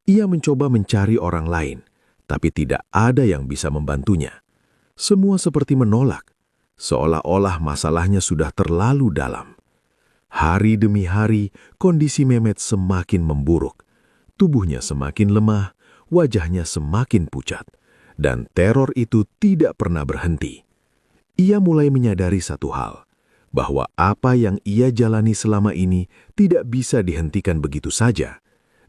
Ia mencoba mencari orang lain, tapi tidak ada yang bisa membantunya. Semua seperti menolak, seolah-olah masalahnya sudah terlalu dalam. Hari demi hari, kondisi Mehmet semakin memburuk. Tubuhnya semakin lemah, wajahnya semakin pucat, dan teror itu tidak pernah berhenti. Ia mulai menyadari satu hal, bahwa apa yang ia jalani selama ini tidak bisa dihentikan begitu saja.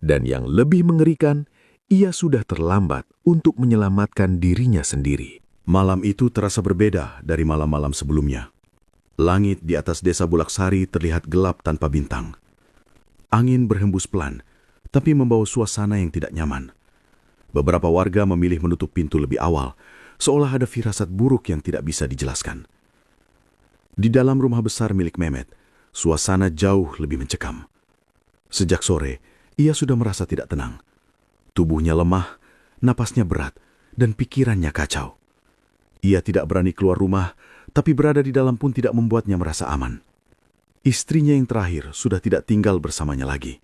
Dan yang lebih mengerikan, ia sudah terlambat untuk menyelamatkan dirinya sendiri. Malam itu terasa berbeda dari malam-malam sebelumnya. Langit di atas desa Bulaksari terlihat gelap tanpa bintang. Angin berhembus pelan, tapi membawa suasana yang tidak nyaman. Beberapa warga memilih menutup pintu lebih awal, seolah ada firasat buruk yang tidak bisa dijelaskan. Di dalam rumah besar milik Mehmet, suasana jauh lebih mencekam. Sejak sore, ia sudah merasa tidak tenang. Tubuhnya lemah, napasnya berat, dan pikirannya kacau. Ia tidak berani keluar rumah, tapi berada di dalam pun tidak membuatnya merasa aman. Istrinya yang terakhir sudah tidak tinggal bersamanya lagi.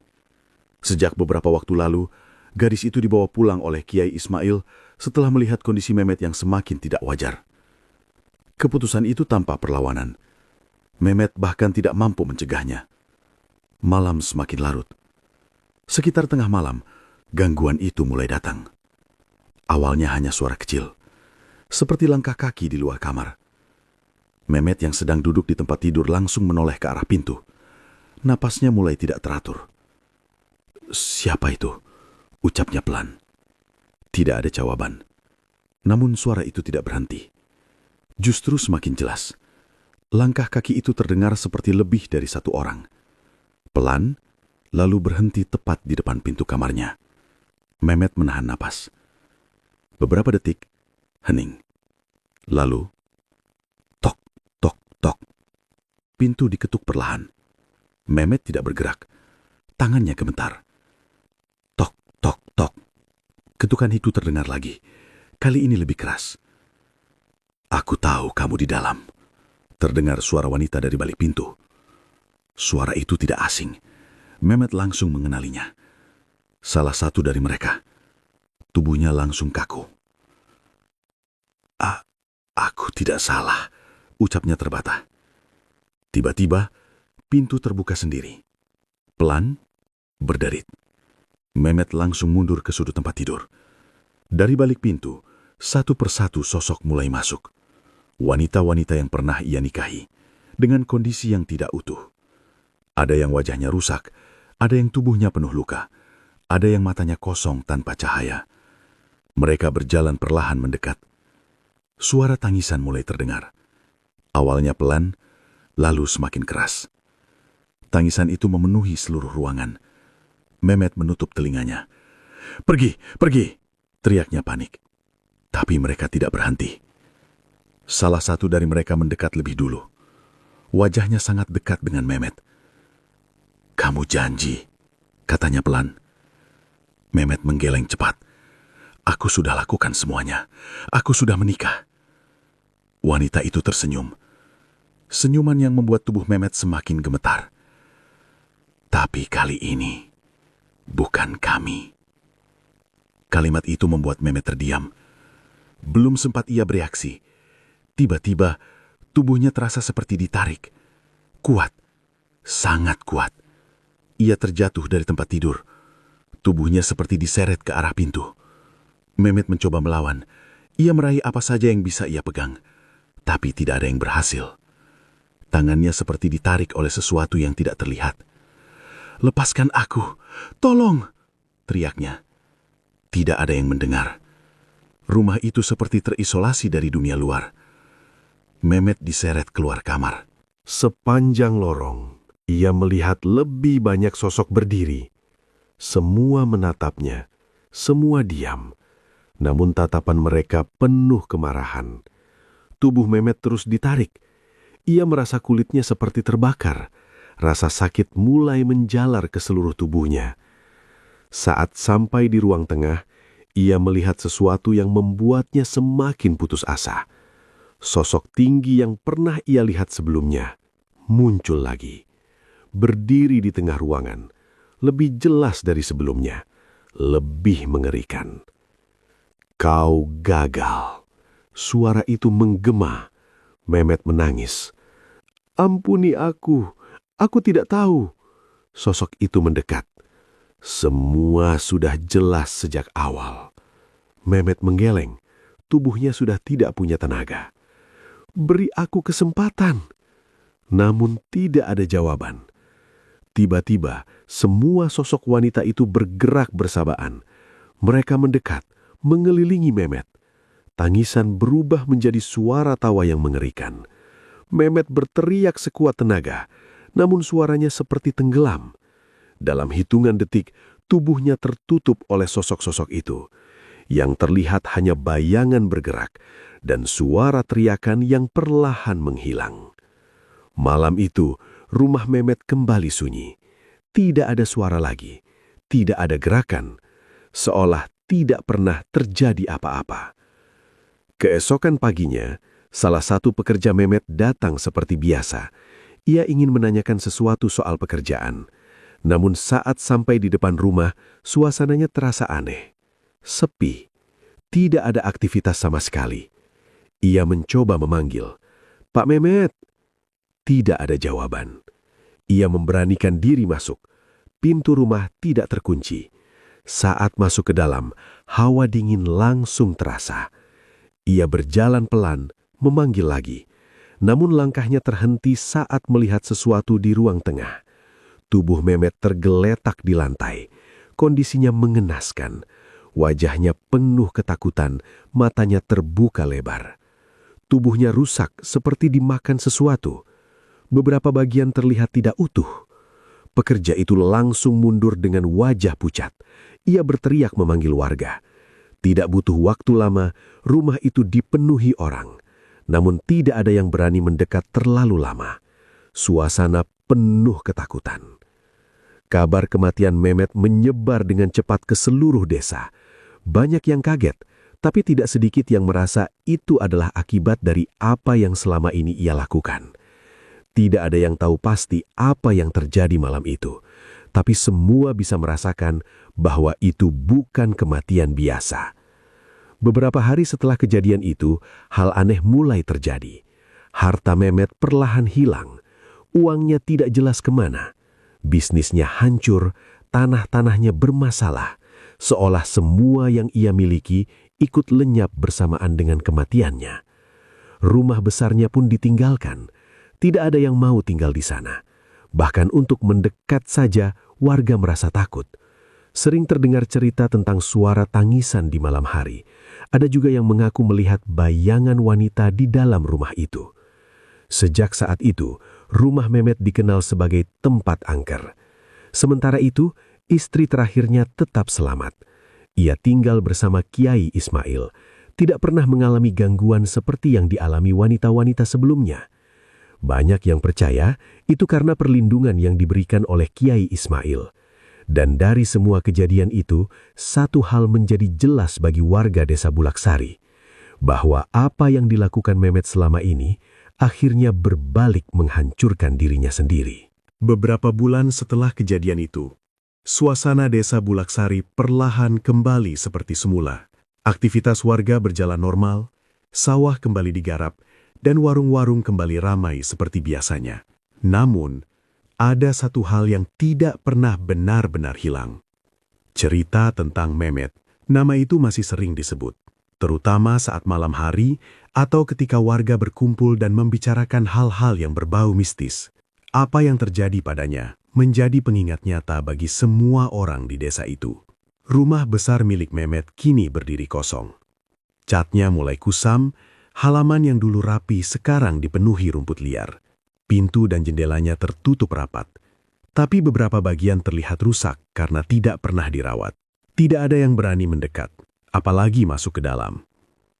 Sejak beberapa waktu lalu, gadis itu dibawa pulang oleh Kiai Ismail setelah melihat kondisi Mehmet yang semakin tidak wajar. Keputusan itu tanpa perlawanan. Mehmet bahkan tidak mampu mencegahnya. Malam semakin larut. Sekitar tengah malam, gangguan itu mulai datang. Awalnya hanya suara kecil, seperti langkah kaki di luar kamar. Mehmet yang sedang duduk di tempat tidur langsung menoleh ke arah pintu. Napasnya mulai tidak teratur. "Siapa itu?" ucapnya pelan. Tidak ada jawaban. Namun suara itu tidak berhenti. Justru semakin jelas. Langkah kaki itu terdengar seperti lebih dari satu orang. Pelan, lalu berhenti tepat di depan pintu kamarnya. Mehmet menahan napas. Beberapa detik, hening. Lalu, tok, tok, tok. Pintu diketuk perlahan. Mehmet tidak bergerak. Tangannya gemetar. Tok, tok, tok. Ketukan itu terdengar lagi. Kali ini lebih keras. "Aku tahu kamu di dalam." Terdengar suara wanita dari balik pintu. Suara itu tidak asing. Mehmet langsung mengenalinya. Salah satu dari mereka. Tubuhnya langsung kaku. Aku tidak salah," ucapnya terbata. Tiba-tiba, pintu terbuka sendiri. Pelan, berderit. Mehmet langsung mundur ke sudut tempat tidur. Dari balik pintu, satu persatu sosok mulai masuk. Wanita-wanita yang pernah ia nikahi, dengan kondisi yang tidak utuh. Ada yang wajahnya rusak, ada yang tubuhnya penuh luka, ada yang matanya kosong tanpa cahaya. Mereka berjalan perlahan mendekat. Suara tangisan mulai terdengar. Awalnya pelan, lalu semakin keras. Tangisan itu memenuhi seluruh ruangan. Mehmet menutup telinganya. "Pergi, pergi!" teriaknya panik. Tapi mereka tidak berhenti. Salah satu dari mereka mendekat lebih dulu. Wajahnya sangat dekat dengan Mehmet. "Kamu janji," katanya pelan. Mehmet menggeleng cepat. "Aku sudah lakukan semuanya. Aku sudah menikah." Wanita itu tersenyum. Senyuman yang membuat tubuh Mehmet semakin gemetar. "Tapi kali ini, bukan kami." Kalimat itu membuat Mehmet terdiam. Belum sempat ia bereaksi. Tiba-tiba, tubuhnya terasa seperti ditarik. Kuat, sangat kuat. Ia terjatuh dari tempat tidur. Tubuhnya seperti diseret ke arah pintu. Mehmet mencoba melawan. Ia meraih apa saja yang bisa ia pegang. Tapi tidak ada yang berhasil. Tangannya seperti ditarik oleh sesuatu yang tidak terlihat. "Lepaskan aku! Tolong!" teriaknya. Tidak ada yang mendengar. Rumah itu seperti terisolasi dari dunia luar. Mehmet diseret keluar kamar. Sepanjang lorong, ia melihat lebih banyak sosok berdiri. Semua menatapnya, semua diam. Namun tatapan mereka penuh kemarahan. Tubuh Mehmet terus ditarik. Ia merasa kulitnya seperti terbakar. Rasa sakit mulai menjalar ke seluruh tubuhnya. Saat sampai di ruang tengah, ia melihat sesuatu yang membuatnya semakin putus asa. Sosok tinggi yang pernah ia lihat sebelumnya muncul lagi. Berdiri di tengah ruangan, lebih jelas dari sebelumnya, lebih mengerikan. "Kau gagal." Suara itu menggema. Mehmet menangis. "Ampuni aku tidak tahu." Sosok itu mendekat. Semua sudah jelas sejak awal. Mehmet menggeleng. Tubuhnya sudah tidak punya tenaga. "Beri aku kesempatan." Namun tidak ada jawaban. Tiba-tiba, semua sosok wanita itu bergerak bersamaan. Mereka mendekat, mengelilingi Mehmet. Tangisan berubah menjadi suara tawa yang mengerikan. Mehmet berteriak sekuat tenaga, namun suaranya seperti tenggelam. Dalam hitungan detik, tubuhnya tertutup oleh sosok-sosok itu. Yang terlihat hanya bayangan bergerak dan suara teriakan yang perlahan menghilang. Malam itu, rumah Mehmet kembali sunyi. Tidak ada suara lagi, tidak ada gerakan, seolah tidak pernah terjadi apa-apa. Keesokan paginya, salah satu pekerja Mehmet datang seperti biasa. Ia ingin menanyakan sesuatu soal pekerjaan. Namun saat sampai di depan rumah, suasananya terasa aneh. Sepi. Tidak ada aktivitas sama sekali. Ia mencoba memanggil, "Pak Mehmet." Tidak ada jawaban. Ia memberanikan diri masuk. Pintu rumah tidak terkunci. Saat masuk ke dalam, hawa dingin langsung terasa. Ia berjalan pelan, memanggil lagi. Namun langkahnya terhenti saat melihat sesuatu di ruang tengah. Tubuh Mehmet tergeletak di lantai. Kondisinya mengenaskan. Wajahnya penuh ketakutan, matanya terbuka lebar. Tubuhnya rusak seperti dimakan sesuatu. Beberapa bagian terlihat tidak utuh. Pekerja itu langsung mundur dengan wajah pucat. Ia berteriak memanggil warga. Tidak butuh waktu lama, rumah itu dipenuhi orang. Namun tidak ada yang berani mendekat terlalu lama. Suasana penuh ketakutan. Kabar kematian Mehmet menyebar dengan cepat ke seluruh desa. Banyak yang kaget, tapi tidak sedikit yang merasa itu adalah akibat dari apa yang selama ini ia lakukan. Tidak ada yang tahu pasti apa yang terjadi malam itu, tapi semua bisa merasakan bahwa itu bukan kematian biasa. Beberapa hari setelah kejadian itu, hal aneh mulai terjadi. Harta Mehmet perlahan hilang. Uangnya tidak jelas kemana. Bisnisnya hancur, tanah-tanahnya bermasalah. Seolah semua yang ia miliki ikut lenyap bersamaan dengan kematiannya. Rumah besarnya pun ditinggalkan. Tidak ada yang mau tinggal di sana. Bahkan untuk mendekat saja, warga merasa takut. Sering terdengar cerita tentang suara tangisan di malam hari. Ada juga yang mengaku melihat bayangan wanita di dalam rumah itu. Sejak saat itu, rumah Mehmet dikenal sebagai tempat angker. Sementara itu, istri terakhirnya tetap selamat. Ia tinggal bersama Kiai Ismail, tidak pernah mengalami gangguan seperti yang dialami wanita-wanita sebelumnya. Banyak yang percaya itu karena perlindungan yang diberikan oleh Kiai Ismail. Dan dari semua kejadian itu, satu hal menjadi jelas bagi warga desa Bulaksari, bahwa apa yang dilakukan Mehmet selama ini akhirnya berbalik menghancurkan dirinya sendiri. Beberapa bulan setelah kejadian itu, suasana desa Bulaksari perlahan kembali seperti semula. Aktivitas warga berjalan normal, sawah kembali digarap, dan warung-warung kembali ramai seperti biasanya. Namun, ada satu hal yang tidak pernah benar-benar hilang. Cerita tentang Mehmet, nama itu masih sering disebut, terutama saat malam hari atau ketika warga berkumpul dan membicarakan hal-hal yang berbau mistis. Apa yang terjadi padanya menjadi pengingat nyata bagi semua orang di desa itu. Rumah besar milik Mehmet kini berdiri kosong. Catnya mulai kusam, halaman yang dulu rapi sekarang dipenuhi rumput liar. Pintu dan jendelanya tertutup rapat, tapi beberapa bagian terlihat rusak karena tidak pernah dirawat. Tidak ada yang berani mendekat, apalagi masuk ke dalam.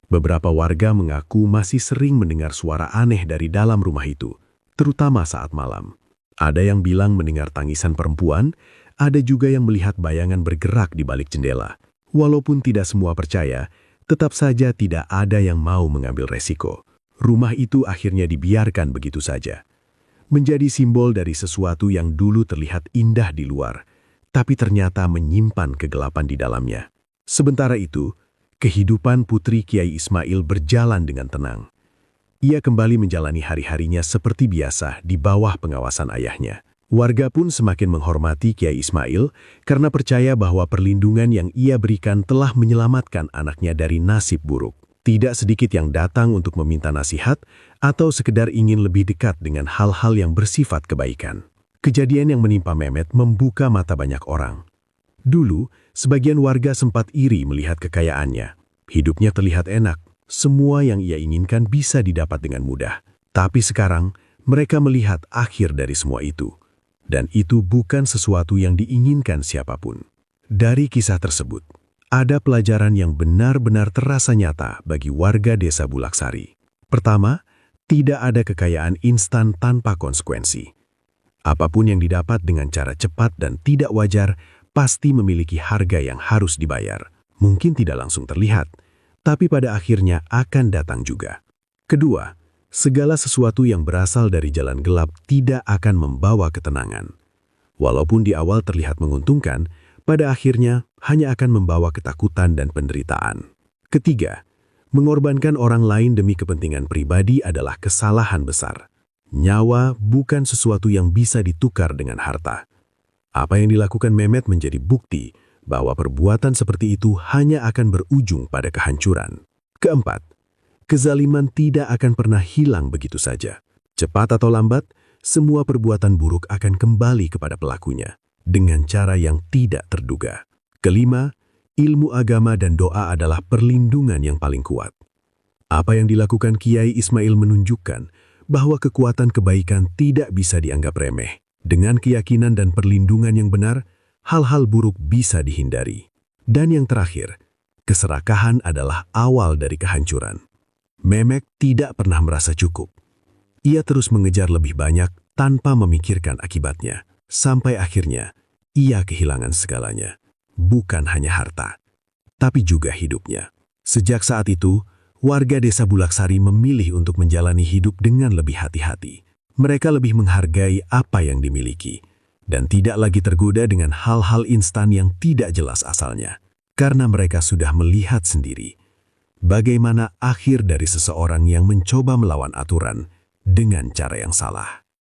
Beberapa warga mengaku masih sering mendengar suara aneh dari dalam rumah itu, terutama saat malam. Ada yang bilang mendengar tangisan perempuan, ada juga yang melihat bayangan bergerak di balik jendela. Walaupun tidak semua percaya, tetap saja tidak ada yang mau mengambil resiko. Rumah itu akhirnya dibiarkan begitu saja. Menjadi simbol dari sesuatu yang dulu terlihat indah di luar, tapi ternyata menyimpan kegelapan di dalamnya. Sementara itu, kehidupan putri Kiai Ismail berjalan dengan tenang. Ia kembali menjalani hari-harinya seperti biasa di bawah pengawasan ayahnya. Warga pun semakin menghormati Kiai Ismail karena percaya bahwa perlindungan yang ia berikan telah menyelamatkan anaknya dari nasib buruk. Tidak sedikit yang datang untuk meminta nasihat atau sekedar ingin lebih dekat dengan hal-hal yang bersifat kebaikan. Kejadian yang menimpa Mehmet membuka mata banyak orang. Dulu, sebagian warga sempat iri melihat kekayaannya. Hidupnya terlihat enak, semua yang ia inginkan bisa didapat dengan mudah. Tapi sekarang, mereka melihat akhir dari semua itu. Dan itu bukan sesuatu yang diinginkan siapapun. Dari kisah tersebut, ada pelajaran yang benar-benar terasa nyata bagi warga desa Bulaksari. Pertama, tidak ada kekayaan instan tanpa konsekuensi. Apapun yang didapat dengan cara cepat dan tidak wajar pasti memiliki harga yang harus dibayar. Mungkin tidak langsung terlihat, tapi pada akhirnya akan datang juga. Kedua, segala sesuatu yang berasal dari jalan gelap tidak akan membawa ketenangan. Walaupun di awal terlihat menguntungkan, pada akhirnya hanya akan membawa ketakutan dan penderitaan. Ketiga, mengorbankan orang lain demi kepentingan pribadi adalah kesalahan besar. Nyawa bukan sesuatu yang bisa ditukar dengan harta. Apa yang dilakukan Mehmet menjadi bukti bahwa perbuatan seperti itu hanya akan berujung pada kehancuran. Keempat, kezaliman tidak akan pernah hilang begitu saja. Cepat atau lambat, semua perbuatan buruk akan kembali kepada pelakunya dengan cara yang tidak terduga. Kelima, ilmu agama dan doa adalah perlindungan yang paling kuat. Apa yang dilakukan Kiai Ismail menunjukkan bahwa kekuatan kebaikan tidak bisa dianggap remeh. Dengan keyakinan dan perlindungan yang benar, hal-hal buruk bisa dihindari. Dan yang terakhir, keserakahan adalah awal dari kehancuran. Mehmet tidak pernah merasa cukup. Ia terus mengejar lebih banyak tanpa memikirkan akibatnya. Sampai akhirnya, ia kehilangan segalanya. Bukan hanya harta, tapi juga hidupnya. Sejak saat itu, warga desa Bulaksari memilih untuk menjalani hidup dengan lebih hati-hati. Mereka lebih menghargai apa yang dimiliki, dan tidak lagi tergoda dengan hal-hal instan yang tidak jelas asalnya. Karena mereka sudah melihat sendiri bagaimana akhir dari seseorang yang mencoba melawan aturan dengan cara yang salah.